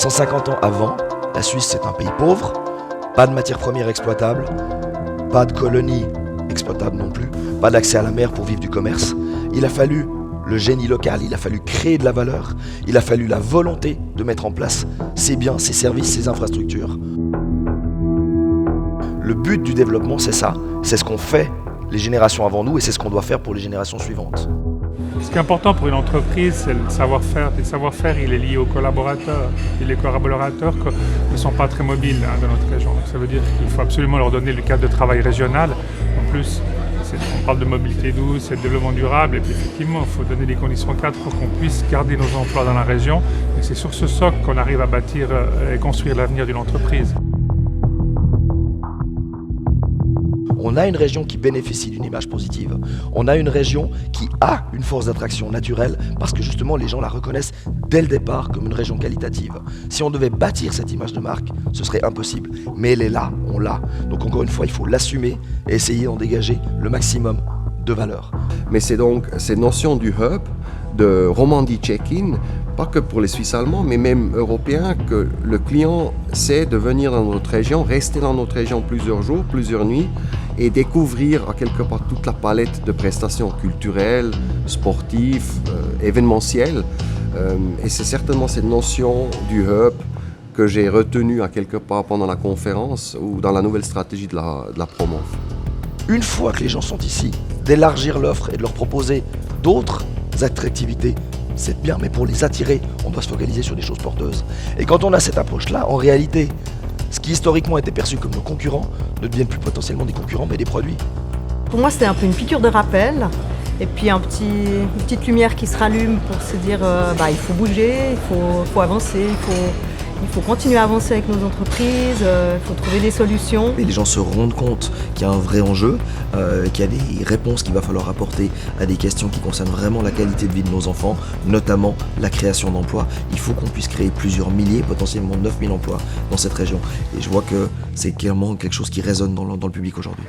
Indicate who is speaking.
Speaker 1: 150 ans avant, la Suisse c'est un pays pauvre, pas de matières premières exploitables, pas de colonies exploitables non plus, pas d'accès à la mer pour vivre du commerce. Il a fallu le génie local, il a fallu créer de la valeur, il a fallu la volonté de mettre en place ces biens, ces services, ces infrastructures. Le but du développement, c'est ça, c'est ce qu'ont fait les générations avant nous et c'est ce qu'on doit faire pour les générations suivantes.
Speaker 2: Ce qui est important pour une entreprise, c'est le savoir-faire. Et le savoir-faire, il est lié aux collaborateurs. Et les collaborateurs ne sont pas très mobiles dans notre région. Donc ça veut dire qu'il faut absolument leur donner le cadre de travail régional. En plus, on parle de mobilité douce et de développement durable. Et puis effectivement, il faut donner des conditions cadres pour qu'on puisse garder nos emplois dans la région. Et c'est sur ce socle qu'on arrive à bâtir et construire l'avenir d'une entreprise.
Speaker 1: On a une région qui bénéficie d'une image positive. On a une région qui a une force d'attraction naturelle parce que justement les gens la reconnaissent dès le départ comme une région qualitative. Si on devait bâtir cette image de marque, ce serait impossible. Mais elle est là, on l'a. Donc encore une fois, il faut l'assumer et essayer d'en dégager le maximum de valeur.
Speaker 3: Mais c'est donc cette notion du hub, de Romandie check-in, pas que pour les Suisses allemands, mais même européens, que le client sait de venir dans notre région, rester dans notre région plusieurs jours, plusieurs nuits, et découvrir à quelque part toute la palette de prestations culturelles, sportives, événementielles. Et c'est certainement cette notion du hub que j'ai retenue à quelque part pendant la conférence ou dans la nouvelle stratégie de la promo.
Speaker 1: Une fois que les gens sont ici, d'élargir l'offre et de leur proposer d'autres attractivités, c'est bien, mais pour les attirer, on doit se focaliser sur des choses porteuses. Et quand on a cette approche-là, en réalité, ce qui historiquement était perçu comme nos concurrents ne deviennent plus potentiellement des concurrents, mais des produits.
Speaker 4: Pour moi, c'était un peu une piqûre de rappel, et puis une petite lumière qui se rallume pour se dire il faut bouger, il faut avancer, il faut continuer à avancer avec nos entreprises, il faut trouver des solutions.
Speaker 1: Et les gens se rendent compte qu'il y a un vrai enjeu, qu'il y a des réponses qu'il va falloir apporter à des questions qui concernent vraiment la qualité de vie de nos enfants, notamment la création d'emplois. Il faut qu'on puisse créer plusieurs milliers, potentiellement 9000 emplois dans cette région. Et je vois que c'est clairement quelque chose qui résonne dans le public aujourd'hui.